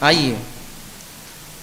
آئیے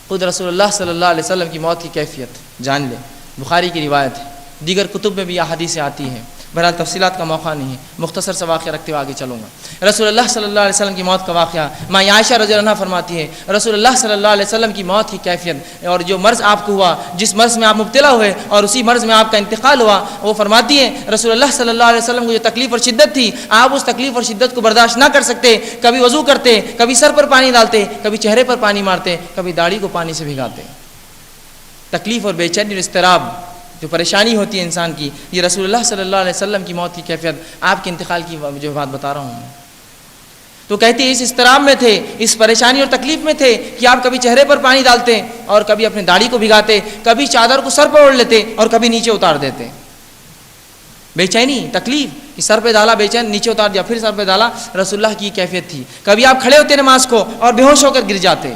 خود رسول اللہ صلی اللہ علیہ وسلم کی موت کی کیفیت جان لیں۔ بخاری کی روایت ہے، دیگر کتب میں بھی احادیث آتی ہیں، بہرحال تفصیلات کا موقع نہیں ہے، مختصر سا واقعہ رکھتے ہوئے آگے چلوں گا۔ رسول اللہ صلی اللہ علیہ وسلم کی موت کا واقعہ، ماں عائشہ رضی اللہ عنہا فرماتی ہے رسول اللہ صلی اللہ علیہ وسلم کی موت کی کیفیت اور جو مرض آپ کو ہوا، جس مرض میں آپ مبتلا ہوئے اور اسی مرض میں آپ کا انتقال ہوا، وہ فرماتی ہے رسول اللہ صلی اللہ علیہ وسلم کو جو تکلیف اور شدت تھی، آپ اس تکلیف اور شدت کو برداشت نہ کر سکتے، کبھی وضو کرتے، کبھی سر پر پانی ڈالتے، کبھی چہرے پر پانی مارتے، کبھی داڑھی کو پانی سے بھگاتے۔ تکلیف اور بے چینی اور اضطراب جو پریشانی ہوتی ہے انسان کی، یہ رسول اللہ صلی اللہ علیہ وسلم کی موت کی کیفیت، آپ کے انتقال کی جو بات بتا رہا ہوں۔ تو کہتے ہیں اس اضطراب میں تھے، اس پریشانی اور تکلیف میں تھے کہ آپ کبھی چہرے پر پانی ڈالتے اور کبھی اپنے داڑھی کو بھگاتے، کبھی چادر کو سر پر اوڑھ لیتے اور کبھی نیچے اتار دیتے۔ بے چینی، تکلیف، کہ سر پہ ڈالا بے چین، نیچے اتار دیا، پھر سر پہ ڈالا، رسول اللہ کی کیفیت تھی۔ کبھی آپ کھڑے ہوتے نماز کو اور بے ہوش ہو کر گر جاتے۔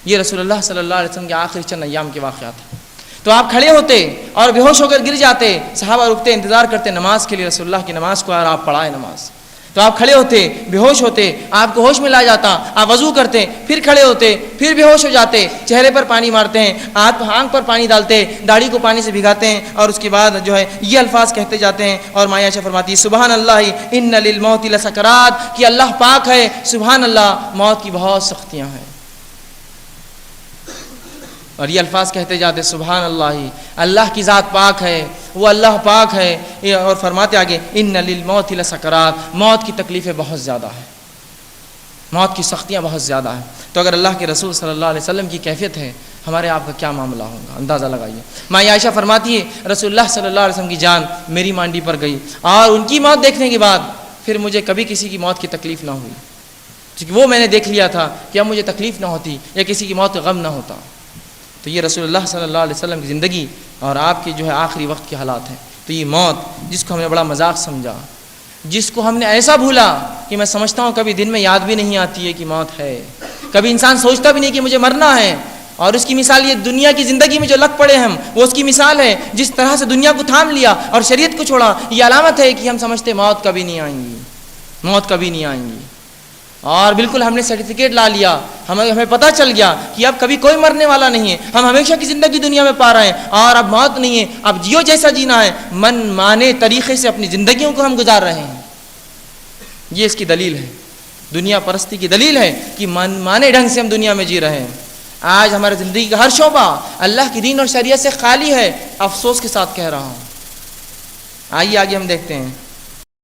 یہ رسول اللہ صلی اللہ علیہ وسلم کے آخری چند ایام کے واقعات ہیں۔ تو آپ کھڑے ہوتے اور بے ہوش ہو کر گر جاتے، صحابہ رکتے انتظار کرتے نماز کے لیے، رسول اللہ کی نماز کو، اور آپ پڑھائے نماز۔ تو آپ کھڑے ہوتے، بے ہوش ہوتے، آپ کو ہوش میں لا جاتا، آپ وضو کرتے، پھر کھڑے ہوتے، پھر بے ہوش ہو جاتے، چہرے پر پانی مارتے ہیں، آنکھ پر پانی ڈالتے، داڑھی کو پانی سے بھگاتے ہیں، اور اس کے بعد جو ہے یہ الفاظ کہتے جاتے ہیں۔ اور ماں عائشہ فرماتی ہے سبحان اللہ ان للموت لسکرات، کہ اللہ پاک ہے، سبحان اللہ، موت کی بہت سختیاں ہیں۔ اور یہ الفاظ کہتے جاتے سبحان اللہ، اللہ کی ذات پاک ہے، وہ اللہ پاک ہے۔ اور فرماتے آگے ان للموت لسکرات، موت کی تکلیفیں بہت زیادہ ہیں، موت کی سختیاں بہت زیادہ ہیں۔ تو اگر اللہ کے رسول صلی اللہ علیہ وسلم کی کیفیت ہے، ہمارے آپ کا کیا معاملہ ہوگا، اندازہ لگائیے۔ ماں عائشہ فرماتی ہے رسول اللہ صلی اللہ علیہ وسلم کی جان میری مانڈی پر گئی، اور ان کی موت دیکھنے کے بعد پھر مجھے کبھی کسی کی موت کی تکلیف نہ ہوئی، کیونکہ وہ میں نے دیکھ لیا تھا کہ اب مجھے تکلیف نہ ہوتی یا کسی کی موت کا غم نہ ہوتا۔ تو یہ رسول اللہ صلی اللہ علیہ وسلم کی زندگی اور آپ کی جو ہے آخری وقت کے حالات ہیں۔ تو یہ موت جس کو ہم نے بڑا مذاق سمجھا، جس کو ہم نے ایسا بھولا کہ میں سمجھتا ہوں کبھی دن میں یاد بھی نہیں آتی ہے کہ موت ہے، کبھی انسان سوچتا بھی نہیں کہ مجھے مرنا ہے۔ اور اس کی مثال یہ دنیا کی زندگی میں جو لگ پڑے ہم، وہ اس کی مثال ہے، جس طرح سے دنیا کو تھام لیا اور شریعت کو چھوڑا، یہ علامت ہے کہ ہم سمجھتے موت کبھی نہیں آئیں گی، موت کبھی نہیں آئیں گی۔ اور بالکل ہم نے سرٹیفکیٹ لا لیا، ہمیں پتہ چل گیا کہ اب کبھی کوئی مرنے والا نہیں ہے، ہم ہمیشہ کی زندگی دنیا میں پا رہے ہیں، اور اب موت نہیں ہے، اب جیو جیسا جینا ہے، من مانے طریقے سے اپنی زندگیوں کو ہم گزار رہے ہیں۔ یہ اس کی دلیل ہے، دنیا پرستی کی دلیل ہے کہ من مانے ڈھنگ سے ہم دنیا میں جی رہے ہیں۔ آج ہمارے زندگی کا ہر شعبہ اللہ کی دین اور شریعت سے خالی ہے، افسوس کے ساتھ کہہ رہا ہوں۔ آئیے آگے ہم دیکھتے ہیں۔